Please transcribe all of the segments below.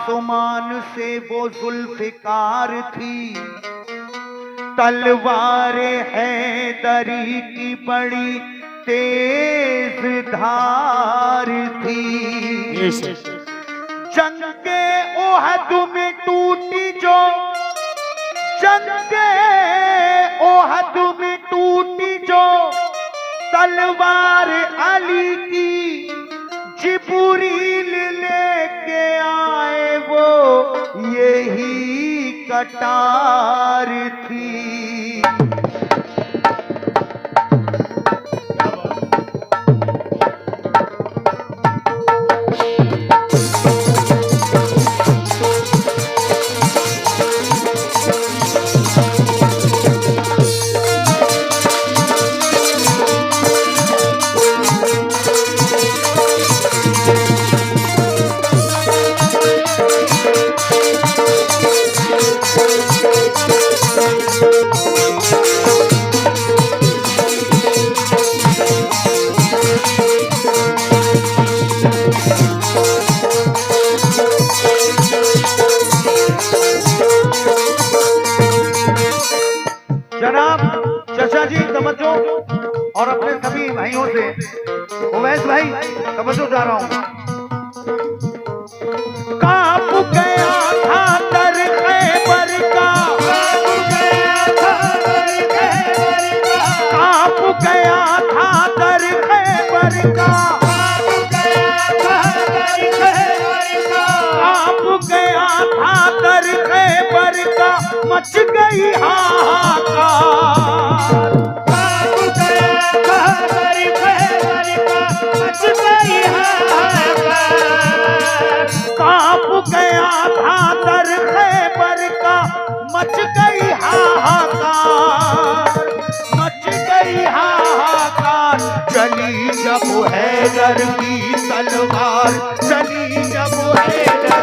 आसमान से वो जुल्फिकार थी, तलवारे हैदरी की बड़ी तेज धार थी। जंगे ओहद में टूटी जो, जंगे ओहद में टूटी जो तलवार अली की, जिब्रील लेके आए वो यही कटार थी। जनाब चचा जी तवज्जो, और अपने सभी भाइयों से, उवैस भाई तवज्जो जा रहा हूं। कांप गया था दर खैबर का, कांप गया था दर खैबर का, कांप गया था दर खैबर का, मच गई हाहाकार। कांप गया था दर खैबर का, मच गई हाहाकार। कांप गया था दर खैबर का, मच गई हाहाकार, मच गई हाहाकार। चली जब हैदर की तलवार, चली जब हैदर,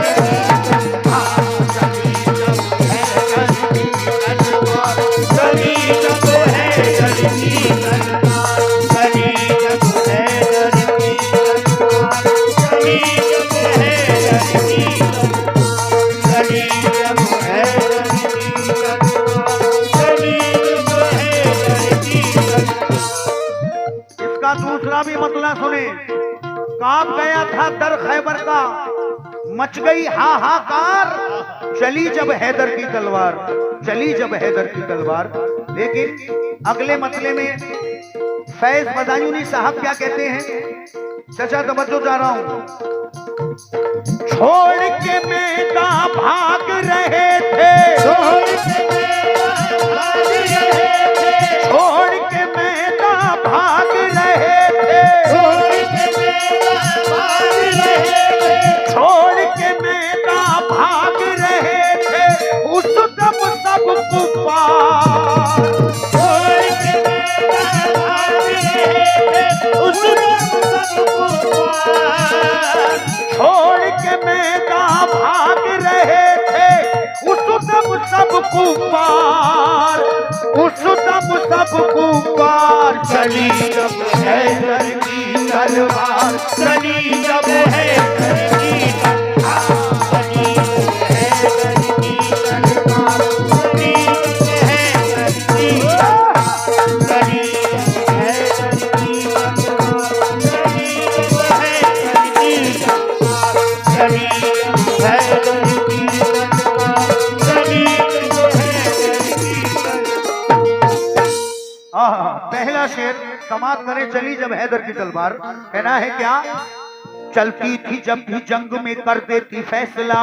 चली जब हैदर की तलवार, चली जब हैदर की तलवार, चली जब हैदर की तलवार, चली जब हैदर की तलवार, चली जब हैदर की तलवार, चली जब हैदर की तलवार। इसका दूसरा भी मतलब सुने। कांप गया था दर खैबर का, मच गई हाहाकार, चली जब हैदर की तलवार, चली जब हैदर की तलवार। लेकिन अगले मतले में फैज बदायूनी साहब क्या कहते हैं, चचा तवज्जो जा रहा हूं। छोड़ के मैदान भाग रहे थे, छोड़ के मैदान भाग रहे थे, छोड़ के मैदान भाग रहे थे, उस दम सब कुफार, छोड़ के मैदान भाग रहे थे, उस दम सब कुफार, छोड़ के मैदान भाग रहे थे, उस दम सब कुफार, उस दम सब कुफार। चली जब हैदर की तलवार, चली जब हैदर की तलवार, चली जब हैदर की तलवार, चली जब हैदर की तलवार, चली जब हैदर की तलवार, चली जब हैदर की तलवार, चली जब हैदर की तलवार, चली जब हैदर की तलवार। पहला शेर समाप्त करें, चली जब हैदर की तलवार। कहना है क्या, चलती थी जब भी जंग में कर देती फैसला,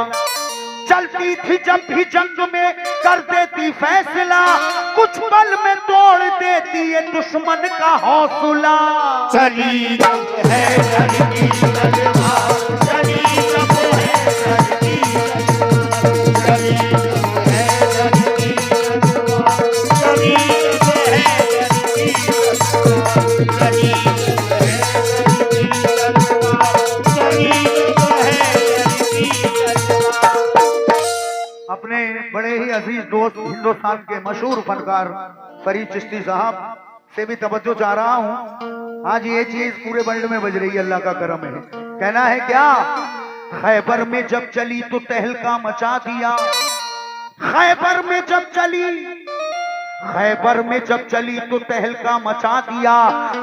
चलती थी जब भी जंग में कर देती फैसला, कुछ पल में तोड़ देती है दुश्मन का हौसला। चली जब हैदर की तलवार, चली जब हैदर की तलवार, चली जब हैदर की तलवार, चली जब हैदर की तलवार, चली जब हैदर की तलवार, चली जब हैदर की तलवार। अपने बड़े ही अजीज दोस्त हिंदुस्तान के मशहूर फनकार फरीद चिश्ती साहब से भी तवज्जो चाह रहा हूँ। आज ये चीज पूरे वर्ल्ड में बज रही है, अल्लाह का करम है। कहना है क्या, खैबर में जब चली तो तहलका मचा दिया। खैबर में जब चली तो तहलका मचा दिया।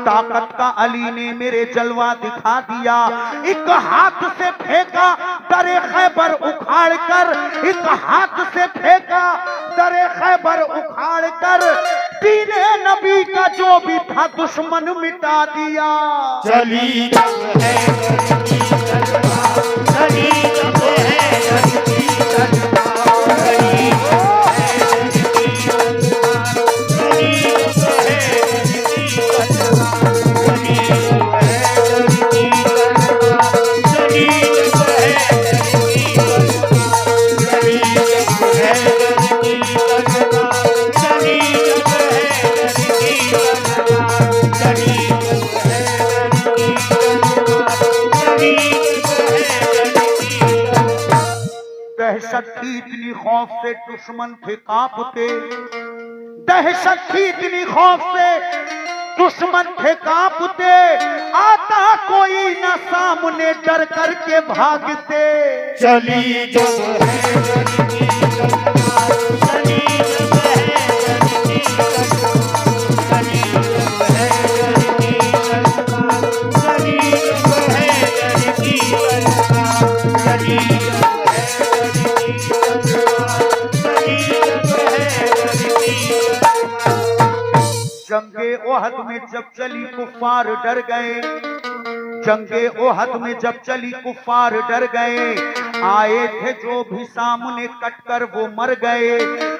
ताकत का अली ने मेरे जलवा दिखा दिया। एक हाथ से फेंका दरे खैबर उखाड़ कर, एक हाथ से फेंका दरे खैबर उखाड़ कर, दीने नबी का जो भी था दुश्मन मिटा दिया। चली जब है चली जब है दहशत थी इतनी खौफ से दुश्मन थे कांपते। दहशत थी इतनी खौफ से दुश्मन थे कांपते। आता कोई न सामने डर करके भागते। चली जब जंगे ओहद में जब चली कुफ्फार डर गए। जंगे ओहद में जब चली कुफ्फार डर गए। आए थे जो भी सामने कटकर वो मर गए।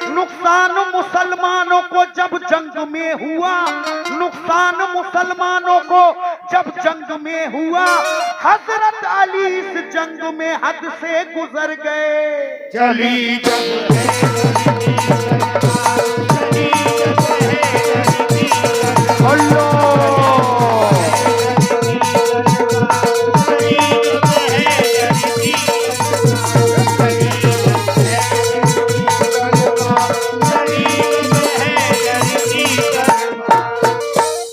नुकसान मुसलमानों को जब जंग में हुआ, नुकसान मुसलमानों को जब जंग में हुआ, हजरत अली इस जंग में हद से गुजर गए। चली जब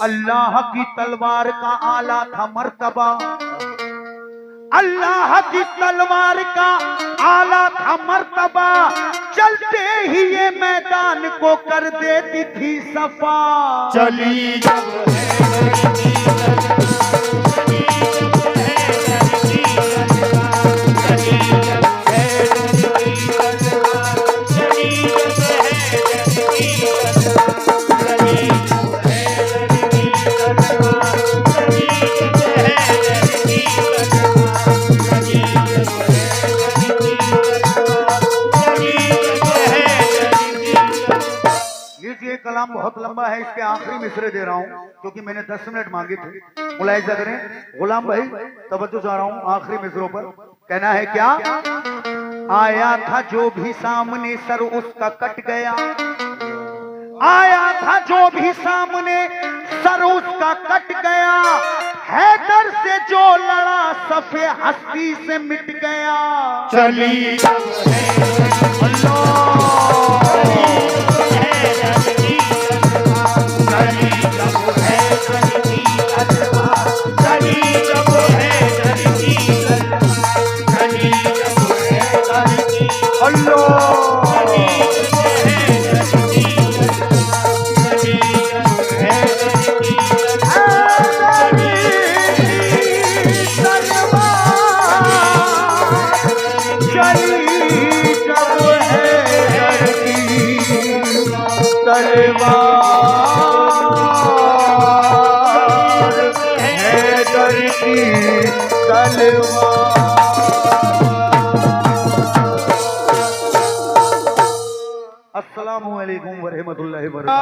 अल्लाह की तलवार का आला था मर्तबा। अल्लाह की तलवार का आला था मर्तबा। चलते ही ये मैदान को कर देती थी सफा। चली जब कलाम बहुत लंबा है, इसके आखिरी मिसरे दे रहा हूँ क्योंकि मैंने 10 मिनट मांगे थे। मुलाहिजा करें गुलाम भाई, तवज्जो चाह रहा हूँ आखिरी मिसरों पर। कहना है क्या? आया था जो भी सामने सर उसका कट गया। आया था जो भी सामने सर उसका कट गया। हैदर से जो लड़ा सफे हस्ती से मिट गया। चली अस्सलामु अलैकुम व रहमतुल्लाहि व बरकातहू।